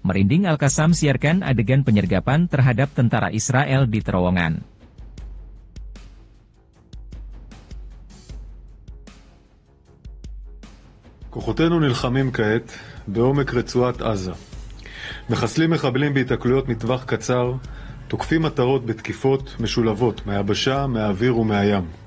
Merinding Al-Qassam siarkan adegan penyergapan terhadap tentara Israel di terowongan. כוחותינו נלחמים כעת בעומק רצועת עזה. מחסלים מחבלים בהתקלויות מטווח קצר, תוקפים מטרות בתקיפות משולבות מהיבשה, מהאוויר ומהים.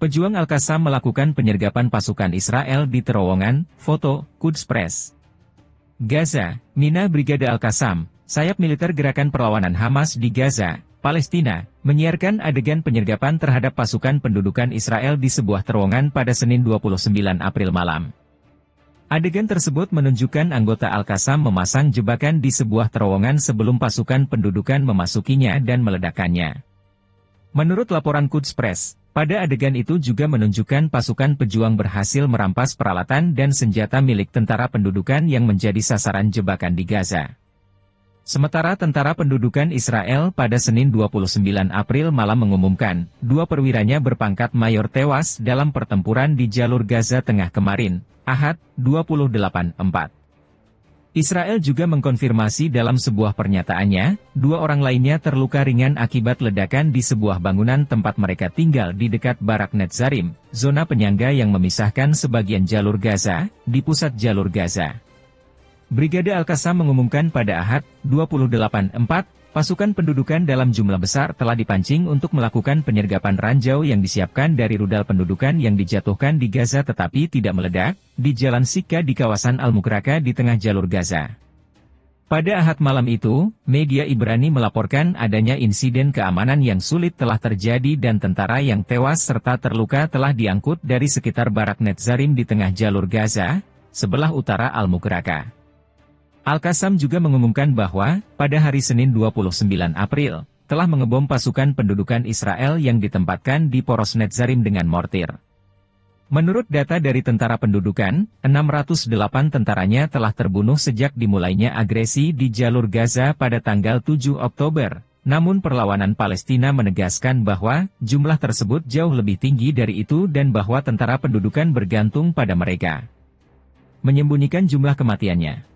Pejuang Al-Qassam melakukan penyergapan pasukan Israel di terowongan, foto, Quds Press. Gaza, Mina Brigade Al-Qassam, sayap militer gerakan perlawanan Hamas di Gaza, Palestina, menyiarkan adegan penyergapan terhadap pasukan pendudukan Israel di sebuah terowongan pada Senin 29 April malam. Adegan tersebut menunjukkan anggota Al-Qassam memasang jebakan di sebuah terowongan sebelum pasukan pendudukan memasukinya dan meledakkannya. Menurut laporan Quds Press, pada adegan itu juga menunjukkan pasukan pejuang berhasil merampas peralatan dan senjata milik tentara pendudukan yang menjadi sasaran jebakan di Gaza. Sementara tentara pendudukan Israel pada Senin 29 April malam mengumumkan, 2 perwiranya berpangkat mayor tewas dalam pertempuran di jalur Gaza Tengah kemarin, Ahad, 28/4. Israel juga mengkonfirmasi dalam sebuah pernyataannya, 2 orang lainnya terluka ringan akibat ledakan di sebuah bangunan tempat mereka tinggal di dekat Barak Netzarim, zona penyangga yang memisahkan sebagian jalur Gaza, di pusat jalur Gaza. Brigade Al-Qassam mengumumkan pada Ahad, 28/4, pasukan pendudukan dalam jumlah besar telah dipancing untuk melakukan penyergapan ranjau yang disiapkan dari rudal pendudukan yang dijatuhkan di Gaza tetapi tidak meledak, di Jalan Sikka di kawasan Al-Mukraka di tengah jalur Gaza. Pada Ahad malam itu, media Ibrani melaporkan adanya insiden keamanan yang sulit telah terjadi dan tentara yang tewas serta terluka telah diangkut dari sekitar Barak Netzarim di tengah jalur Gaza, sebelah utara Al-Mukraka. Al-Qassam juga mengumumkan bahwa, pada hari Senin 29 April, telah mengebom pasukan pendudukan Israel yang ditempatkan di poros Netzarim dengan mortir. Menurut data dari tentara pendudukan, 608 tentaranya telah terbunuh sejak dimulainya agresi di jalur Gaza pada tanggal 7 Oktober. Namun perlawanan Palestina menegaskan bahwa, jumlah tersebut jauh lebih tinggi dari itu dan bahwa tentara pendudukan bergantung pada mereka. Menyembunyikan jumlah kematiannya.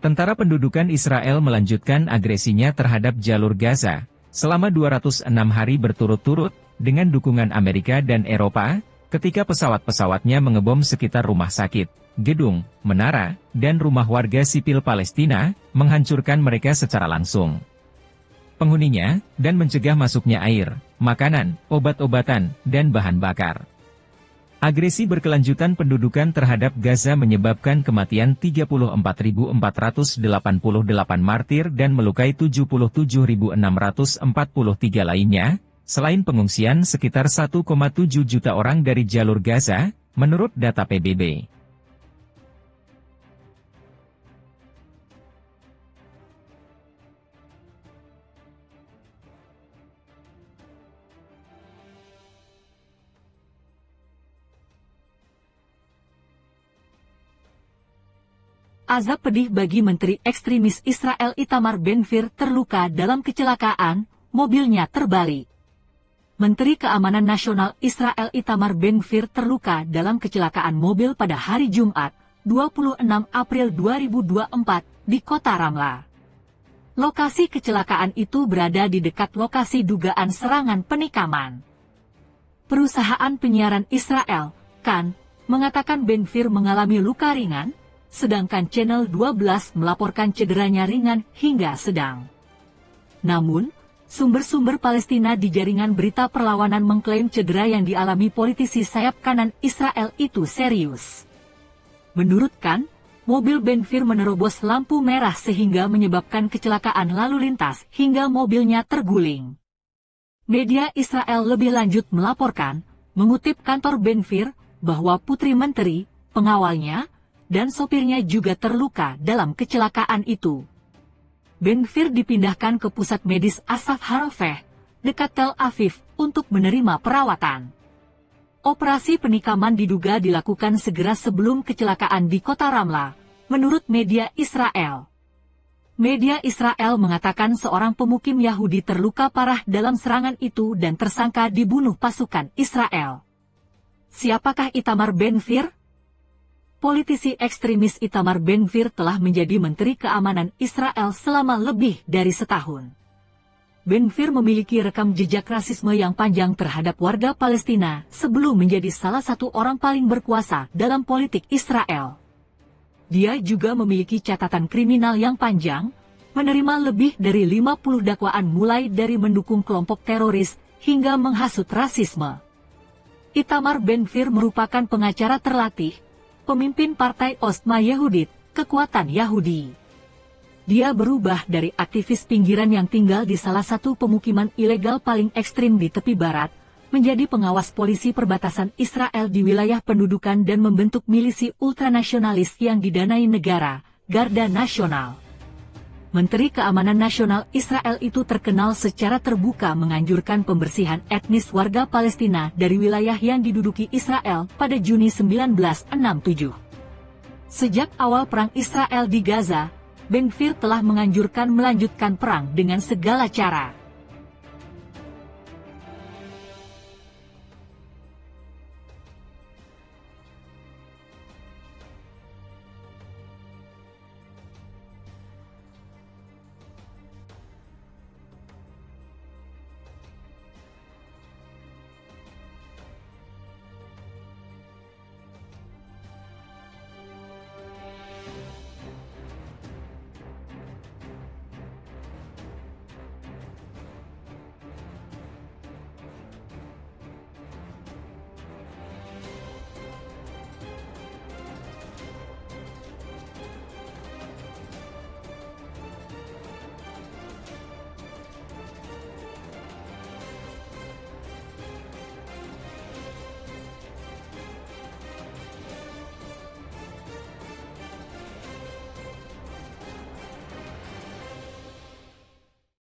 Tentara pendudukan Israel melanjutkan agresinya terhadap jalur Gaza, selama 206 hari berturut-turut, dengan dukungan Amerika dan Eropa, ketika pesawat-pesawatnya mengebom sekitar rumah sakit, gedung, menara, dan rumah warga sipil Palestina, menghancurkan mereka secara langsung. Penghuninya, dan mencegah masuknya air, makanan, obat-obatan, dan bahan bakar. Agresi berkelanjutan pendudukan terhadap Gaza menyebabkan kematian 34.488 martir dan melukai 77.643 lainnya, selain pengungsian sekitar 1,7 juta orang dari jalur Gaza, menurut data PBB. Azab pedih bagi Menteri Ekstremis Israel Itamar Ben-Gvir terluka dalam kecelakaan, mobilnya terbalik. Menteri Keamanan Nasional Israel Itamar Ben-Gvir terluka dalam kecelakaan mobil pada hari Jumat, 26 April 2024, di kota Ramla. Lokasi kecelakaan itu berada di dekat lokasi dugaan serangan penikaman. Perusahaan penyiaran Israel, Kan, mengatakan Ben-Gvir mengalami luka ringan, sedangkan Channel 12 melaporkan cederanya ringan hingga sedang. Namun, Sumber-sumber Palestina di jaringan berita perlawanan mengklaim cedera yang dialami politisi sayap kanan Israel itu serius. Menurut Khan, mobil Ben-Gvir menerobos lampu merah sehingga menyebabkan kecelakaan lalu lintas hingga mobilnya terguling. Media Israel lebih lanjut melaporkan, mengutip kantor Ben-Gvir, bahwa putri menteri, pengawalnya, dan sopirnya juga terluka dalam kecelakaan itu. Ben-Gvir dipindahkan ke pusat medis Asaf Harofeh, dekat Tel Aviv, untuk menerima perawatan. Operasi penikaman diduga dilakukan segera sebelum kecelakaan di kota Ramlah, menurut media Israel. Media Israel mengatakan seorang pemukim Yahudi terluka parah dalam serangan itu dan tersangka dibunuh pasukan Israel. Siapakah Itamar Ben-Gvir? Politisi ekstremis Itamar Ben-Gvir telah menjadi Menteri Keamanan Israel selama lebih dari setahun. Ben-Gvir memiliki rekam jejak rasisme yang panjang terhadap warga Palestina sebelum menjadi salah satu orang paling berkuasa dalam politik Israel. Dia juga memiliki catatan kriminal yang panjang, menerima lebih dari 50 dakwaan mulai dari mendukung kelompok teroris hingga menghasut rasisme. Itamar Ben-Gvir merupakan pengacara terlatih, pemimpin partai Ostma Yehudit, Kekuatan Yahudi. Dia berubah dari aktivis pinggiran yang tinggal di salah satu pemukiman ilegal paling ekstrim di tepi barat, menjadi pengawas polisi perbatasan Israel di wilayah pendudukan dan membentuk milisi ultranasionalis yang didanai negara, Garda Nasional. Menteri Keamanan Nasional Israel itu terkenal secara terbuka menganjurkan pembersihan etnis warga Palestina dari wilayah yang diduduki Israel pada Juni 1967. Sejak awal perang Israel di Gaza, Ben-Gvir telah menganjurkan melanjutkan perang dengan segala cara.